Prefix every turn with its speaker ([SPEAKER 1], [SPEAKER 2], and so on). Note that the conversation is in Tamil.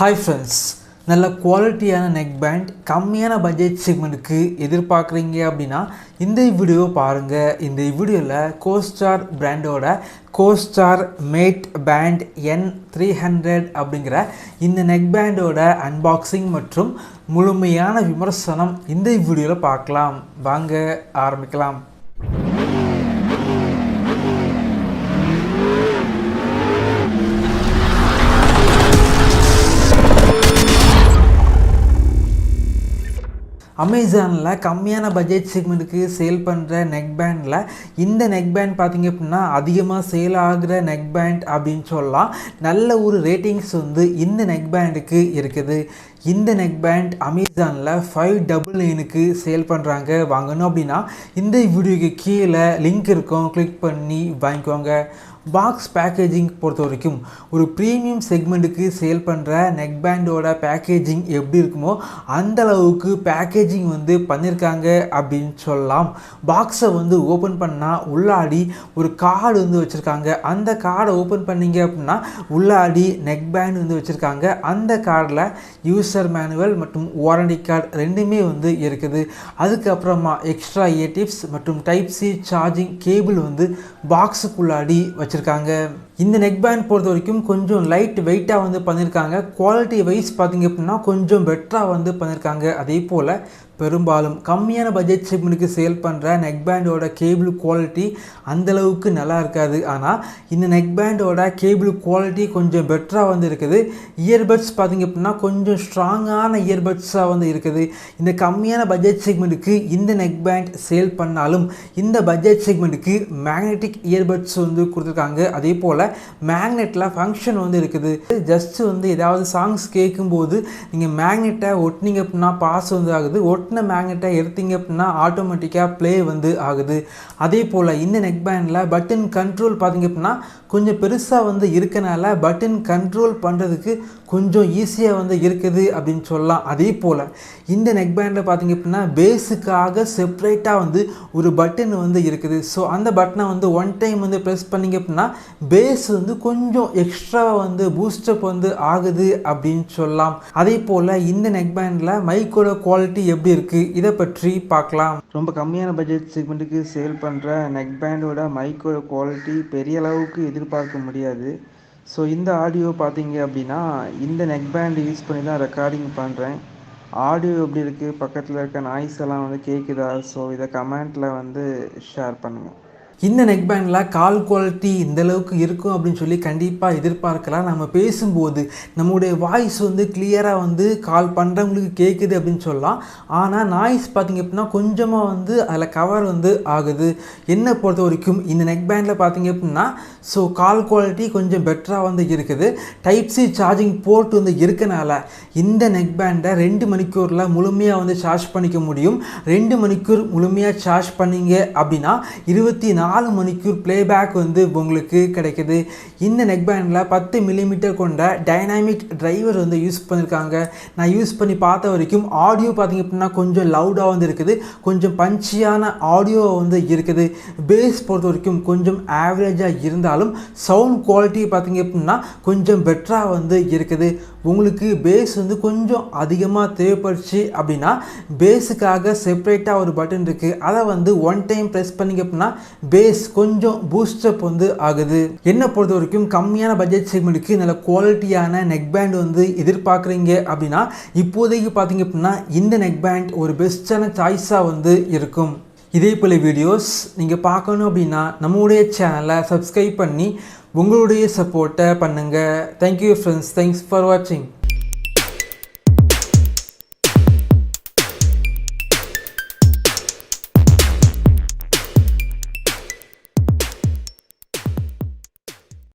[SPEAKER 1] Hi friends, நல்ல குவாலிட்டியான நெக் பேண்ட் கம்மியான பட்ஜெட் செக்மெண்ட்டுக்கு எதிர்பார்க்குறீங்க அப்படின்னா இந்த வீடியோ பாருங்கள். இந்த வீடியோவில் கோஸ்டார் பிராண்டோட கோஸ்டார் மேட்பேண்ட் N300 அப்படிங்கிற இந்த நெக் பேண்டோட அன்பாக்சிங் மற்றும் முழுமையான விமர்சனம் இந்த வீடியோவில் பார்க்கலாம். வாங்க ஆரம்பிக்கலாம். அமேசானில் கம்மியான பட்ஜெட் செக்மெண்ட்டுக்கு சேல் பண்ணுற நெக் பேண்டில் இந்த நெக் பேண்ட் பார்த்திங்க அப்படின்னா அதிகமாக சேல் ஆகிற நெக் பேண்ட் அப்படின்னு சொல்லலாம். நல்ல ஒரு ரேட்டிங்ஸ் இந்த நெக் பேண்டுக்கு இருக்குது. இந்த நெக் பேண்ட் அமேசானில் 599க்கு சேல் பண்ணுறாங்க. வாங்கணும் அப்படின்னா இந்த வீடியோக்கு கீழே லிங்க் இருக்கும், கிளிக் பண்ணி வாங்கிக்கோங்க. பாக்ஸ் பேக்கேஜிங் பொறுத்த வரைக்கும் ஒரு ப்ரீமியம் செக்மெண்ட்டுக்கு சேல் பண்ணுற நெக் பேண்டோட பேக்கேஜிங் எப்படி இருக்குமோ அந்தளவுக்கு பேக்கேஜிங் பண்ணியிருக்காங்க அப்படின்னு சொல்லலாம். பாக்ஸை ஓப்பன் பண்ணால் உள்ளாடி ஒரு கார்டு வச்சுருக்காங்க. அந்த கார்டை ஓப்பன் பண்ணிங்க அப்படின்னா உள்ளாடி நெக் பேண்ட் வச்சுருக்காங்க. அந்த கார்டில் யூசர் மேனுவல் மற்றும் வாரண்டி கார்டு ரெண்டுமே இருக்குது. அதுக்கப்புறமா எக்ஸ்ட்ரா டிப்ஸ் மற்றும் டைப் சி சார்ஜிங் கேபிள் பாக்ஸுக்குள்ளாடி வச்சுருக்காங்க. இந்த நெக் பேண்ட் பொறுத்த வரைக்கும் கொஞ்சம் லைட் வெயிட்டாக பண்ணியிருக்காங்க. குவாலிட்டி வைஸ் பார்த்திங்க அப்படின்னா கொஞ்சம் பெட்டராக பண்ணியிருக்காங்க. அதே போல் பெரும்பாலும் கம்மியான பட்ஜெட் செக்மெண்ட்டுக்கு சேல் பண்ணுற நெக் பேண்டோட கேபிள் குவாலிட்டி அந்தளவுக்கு நல்லா இருக்காது. ஆனால் இந்த நெக் பேண்டோட கேபிள் குவாலிட்டி கொஞ்சம் பெட்டராக இருக்குது. இயர்பட்ஸ் பார்த்திங்க அப்படின்னா கொஞ்சம் ஸ்ட்ராங்கான இயர்பட்ஸாக இருக்குது. இந்த கம்மியான பட்ஜெட் செக்மெண்ட்டுக்கு இந்த நெக் பேண்ட் சேல் பண்ணாலும் இந்த பட்ஜெட் செக்மெண்ட்டுக்கு மேக்னெட்டிக் இயர்பட்ஸ் கொடுத்துருக்காங்க. அதே போல் மேக்னெட்டில் ஃபங்க்ஷன் இருக்குது. ஜஸ்ட் ஏதாவது சாங்ஸ் கேட்கும்போது நீங்கள் மேக்னெட்டை ஒட்டினீங்க அப்படின்னா பாஸ் ஆகுது. மேக்னெட்டை எடுத்தீங்க அப்படின்னா ஆட்டோமேட்டிக்காக ப்ளே ஆகுது. அதே போல் இந்த நெக் பேண்டில் பட்டன் கண்ட்ரோல் பார்த்திங்க அப்படின்னா கொஞ்சம் பெருசாக இருக்கனால பட்டன் கண்ட்ரோல் பண்ணுறதுக்கு கொஞ்சம் ஈஸியாக இருக்குது அப்படின்னு சொல்லலாம். அதே போல் இந்த நெக் பேண்டில் பார்த்திங்க அப்படின்னா பேஸுக்காக செப்ரேட்டாக ஒரு பட்டன் இருக்குது. ஸோ அந்த பட்டனை ஒன் டைம் ப்ரெஸ் பண்ணிங்க அப்படின்னா பேஸ் கொஞ்சம் எக்ஸ்ட்ராவாக பூஸ்டப் ஆகுது அப்படின்னு சொல்லலாம். அதே போல் இந்த நெக் பேண்டில் மைக்கோட குவாலிட்டி எப்படி இருக்குது இதை பற்றி பார்க்கலாம். ரொம்ப கம்மியான பட்ஜெட் செக்மெண்ட்டுக்கு சேல் பண்ணுற நெக் பேண்டோட மைக்கோட குவாலிட்டி பெரிய அளவுக்கு எதிர்பார்க்க முடியாது. ஸோ இந்த ஆடியோ பார்த்தீங்க அப்படின்னா இந்த நெக் பேண்ட் யூஸ் பண்ணி தான் ரெக்கார்டிங் பண்ணுறேன். ஆடியோ எப்படி இருக்குது, பக்கத்தில் இருக்க நாய்ஸ் எல்லாம் கேட்குதா? ஸோ இதை கமெண்ட்டில் ஷேர் பண்ணுங்கள். இந்த நெக் பேண்டில் கால் குவாலிட்டி இந்தளவுக்கு இருக்கும் அப்படின்னு சொல்லி கண்டிப்பாக எதிர்பார்க்கலாம். நம்ம பேசும்போது நம்முடைய வாய்ஸ் கிளியராக கால் பண்ணுறவங்களுக்கு கேட்குது அப்படின்னு சொல்லலாம். ஆனால் நாய்ஸ் பார்த்திங்க அப்படின்னா கொஞ்சமாக அதில் கவர் ஆகுது. என்னை பொறுத்த வரைக்கும் இந்த நெக் பேண்டில் பார்த்திங்க அப்படின்னா ஸோ கால் குவாலிட்டி கொஞ்சம் பெட்டராக இருக்குது. டைப் சி சார்ஜிங் போர்ட் இருக்கனால இந்த நெக் பேண்டை 2 மணிக்கூரில் முழுமையாக சார்ஜ் பண்ணிக்க முடியும். 2 மணிக்கூர் முழுமையாக சார்ஜ் பண்ணிங்க அப்படின்னா 24 மணிக்கூர் ப்ளேபேக் உங்களுக்கு கிடைக்குது. இந்த நெக் பேண்டில் 10 மில்லிமீட்டர் கொண்ட டைனாமிக் டிரைவர் யூஸ் பண்ணியிருக்காங்க. நான் யூஸ் பண்ணி பார்த்த வரைக்கும் ஆடியோ பார்த்திங்க அப்படின்னா கொஞ்சம் லவுடாக இருக்குது. கொஞ்சம் பஞ்சியான ஆடியோ இருக்குது. பேஸ் பொறுத்த வரைக்கும் கொஞ்சம் ஆவரேஜாக இருந்தாலும் சவுண்ட் குவாலிட்டி பார்த்திங்க அப்படின்னா கொஞ்சம் பெட்டராக இருக்குது. உங்களுக்கு பேஸ் கொஞ்சம் அதிகமாக தேவைப்படுச்சு அப்படின்னா பேஸுக்காக செப்பரேட்டாக ஒரு பட்டன் இருக்குது. அதை ஒன் டைம் ப்ரெஸ் பண்ணிங்க அப்படின்னா பேஸ் கொஞ்சம் பூஸ்டப் ஆகுது. என்னை பொறுத்த வரைக்கும் கம்மியான பட்ஜெட் செக்மெண்ட்டுக்கு நல்ல குவாலிட்டியான நெக் பேண்ட் எதிர்பார்க்குறீங்க அப்படின்னா இப்போதைக்கு பார்த்திங்க அப்படின்னா இந்த நெக் பேண்ட் ஒரு பெஸ்ட்டான சாய்ஸாக இருக்கும். இதே போல் வீடியோஸ் நீங்கள் பார்க்கணும் அப்படின்னா நம்மளுடைய சேனலை சப்ஸ்கிரைப் பண்ணி உங்களுடைய சப்போர்ட்டை பண்ணுங்கள். தேங்க்யூ ஃப்ரெண்ட்ஸ், தேங்க்ஸ் ஃபார் வாட்சிங்.